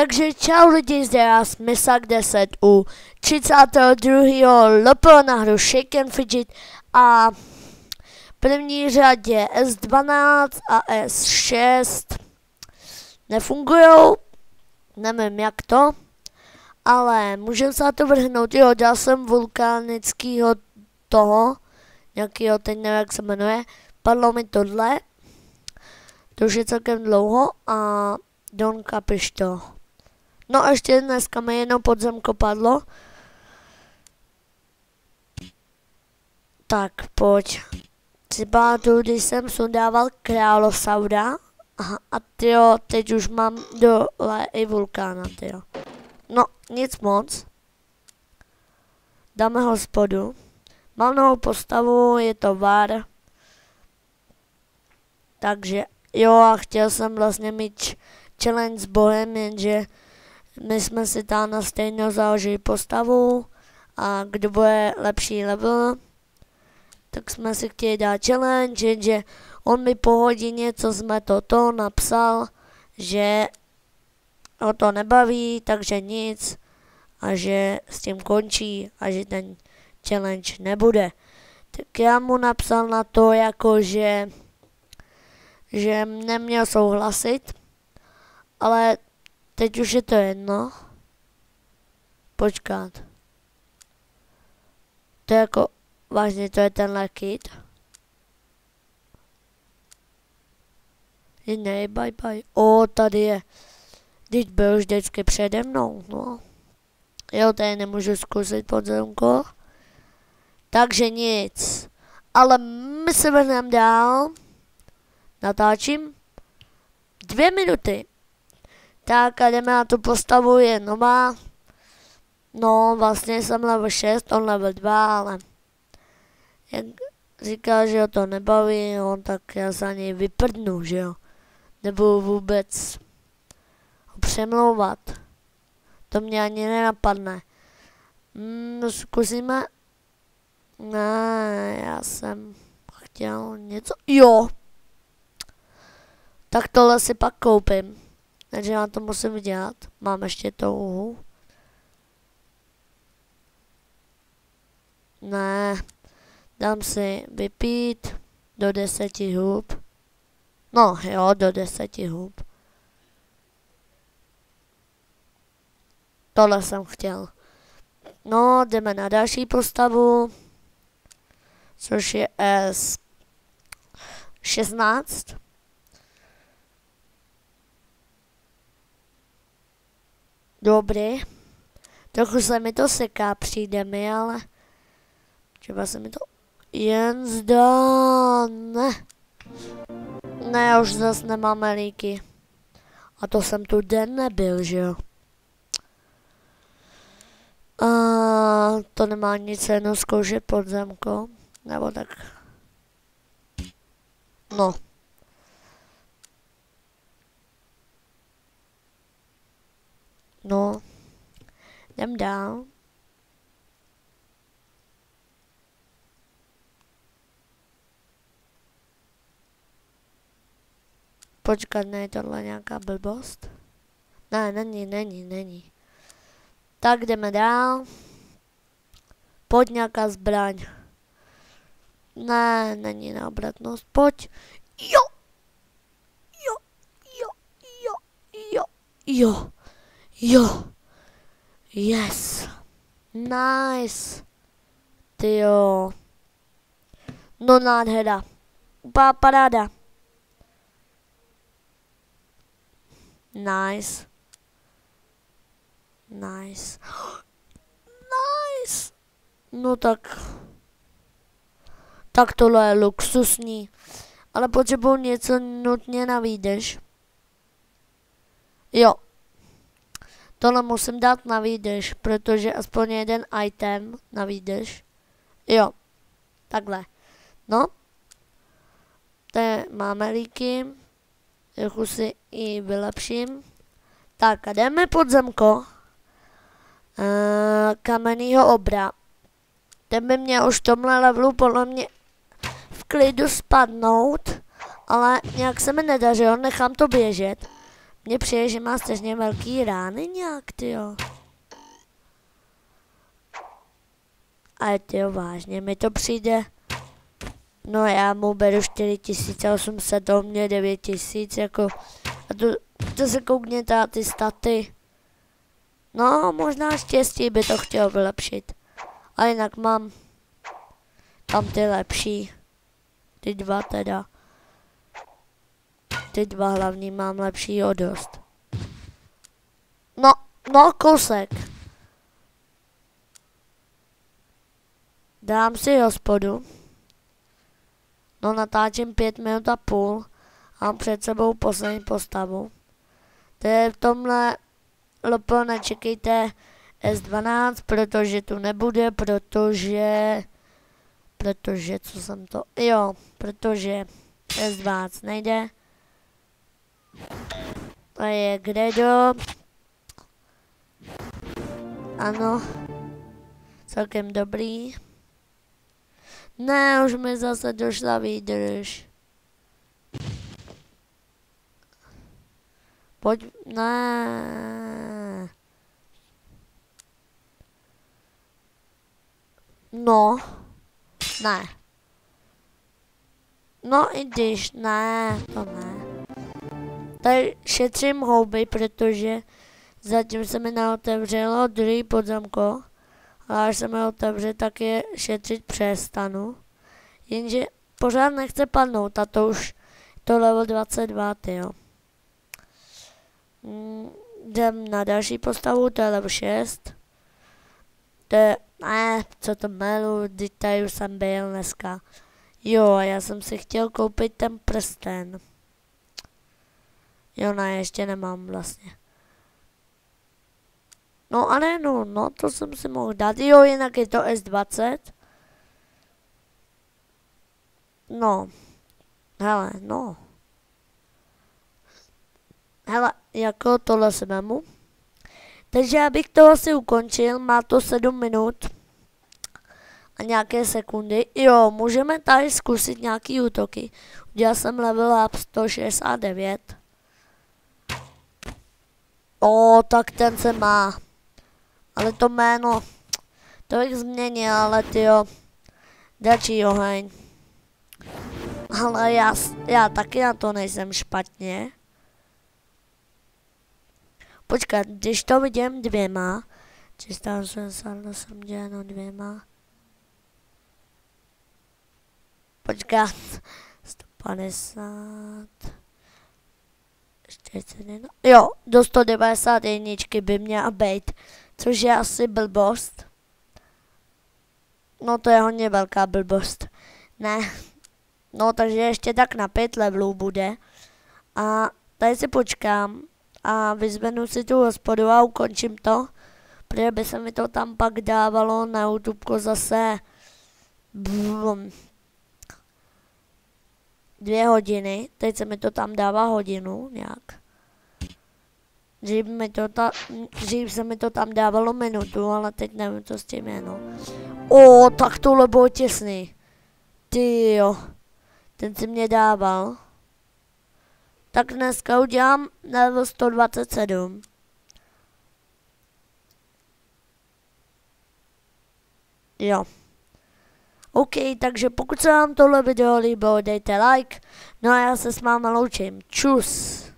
Takže čau lidi, zde já Smisak 10 u 32. LP na hru Shake and Fidget a v první řadě S12 a S6 nefungujou, nevím jak to, ale můžeme se na to vrhnout. Jo, dal jsem vulkanického toho, nějakýho, teď nevím jak se jmenuje, padlo mi tohle, to už je celkem dlouho a Donka piš to. No a ještě dneska mi jenom podzemko padlo. Tak pojď. Si pamatuju, když jsem sundával králosaura. Aha, a tyjo, teď už mám dole i vulkána, tyjo. No, nic moc. Dáme ho spodu. Mám novou postavu, je to VAR. Takže, jo, a chtěl jsem vlastně mít challenge s bohem, jenže my jsme si tam na stejnou založili postavu a kdo bude lepší level, tak jsme si chtěli dát challenge, jenže on mi po hodině, co jsme toto napsal, že ho to nebaví, takže nic a že s tím končí a že ten challenge nebude. Tak já mu napsal na to, jako že neměl souhlasit, ale teď už je to jedno. Počkat. To je jako, vážně to je tenhle kit. Jiný, bye bye. O, tady je. Teď byl vždycky přede mnou, no. Jo, tady nemůžu zkusit podzemko. Takže nic. Ale my se vrhneme dál. Natáčím 2 minuty. Tak a jdeme na tu postavu, je nová. No, vlastně jsem level 6, on level 2, ale jak říká, že ho to nebaví, on tak já za něj vyprdnu, že jo. Nebudu vůbec ho přemlouvat. To mě ani nenapadne. Zkusíme. Ne, já jsem chtěl něco. Jo. Tak tohle si pak koupím. Takže já to musím dělat. Mám ještě touhu. Ne. Dám si vypít do 10 hub. No jo, do 10 hub. Tohle jsem chtěl. No, jdeme na další postavu. Což je S16. Dobrý. Trochu se mi to seká, přijde mi, ale třeba se mi to jen zdá. Ne, už zase nemáme líky. A to jsem tu den nebyl, že jo. A to nemá nic, jenom zkoušet podzemko. Nebo tak. No. No. Jdem dál. Počkat, ne, tohle nějaká blbost? Ne, není. Tak jdeme dál. Pojď nějaká zbraň. Ne, není na obratnost. Pojď. Jo. Yes. Nice. Tyjo. No nádhera. Úplná paráda. Nice. No tak. Tak tohle je luxusní. Ale potřebuji něco nutně na výdrž. Jo. Tohle musím dát na výdrž, protože aspoň jeden item na výdrž. Jo. Takhle. No. Tady máme líky. Trochu si i vylepším. Tak a jdeme podzemko. Kamenného obra. Ten by mě už v tomhle levelu podle mě v klidu spadnout, ale nějak se mi nedařilo, nechám to běžet. Mně přijde, že má strašně velký rány nějak, tyjo. Ale tyjo, vážně mi to přijde. No já mu beru 4800, on mě 9000, jako. A to se koukněte na ty staty. No, možná štěstí by to chtěl vylepšit. A jinak mám tam ty lepší. Ty dva teda. Ty dva hlavní mám lepší o dost. No, kousek. Dám si hospodu. No, natáčím 5 minut a půl. Mám před sebou poslední postavu. To je v tomhle LP nečekejte S12, protože tu nebude, protože co jsem to, jo, protože S12 nejde. To je Gredo. Ano, celkem dobrý. Ne, už mi zase došla výdrž. Pojď, ne. No, ne. No i když, ne, to ne. Tady šetřím houby, protože zatím se mi neotevřelo druhý podzemko. A až se mi otevře, tak je šetřit přestanu. Jenže pořád nechce padnout a to už to level 22, tyjo. Jdem na další postavu, to je level 6. To je, co to melu, tady už jsem byl dneska. Jo, já jsem si chtěl koupit ten prsten. Jo, ne, ještě nemám vlastně. No a ne, no, to jsem si mohl dát. Jo, jinak je to S20. No. Hele, no. Hele, jako tohle se vemu. Takže já bych to asi ukončil, má to 7 minut. A nějaké sekundy. Jo, můžeme tady zkusit nějaký útoky. Udělal jsem level up 169. Tak ten se má. Ale to jméno, to bych změnil, ale tyjo, dračí oheň. Ale já taky na to nejsem špatně. Počkat, když to vidím dvěma, 388 děleno dvěma. Počkat, 150. 41. Jo, do 191 by měla být, což je asi blbost. No to je hodně velká blbost. Ne. No takže ještě tak na 5 levelů bude. A tady si počkám a vyzvenu si tu hospodu a ukončím to. Protože by se mi to tam pak dávalo na YouTube zase 2 hodiny. Teď se mi to tam dává hodinu nějak. Dřív se mi to tam dávalo minutu, ale teď nevím, co s tím je, no. Tak tohle bylo těsný. Tyjo. Ten si mě dával. Tak dneska udělám level 127. Jo. OK, takže pokud se vám tohle video líbilo, dejte like. No a já se s váma loučím. Čus.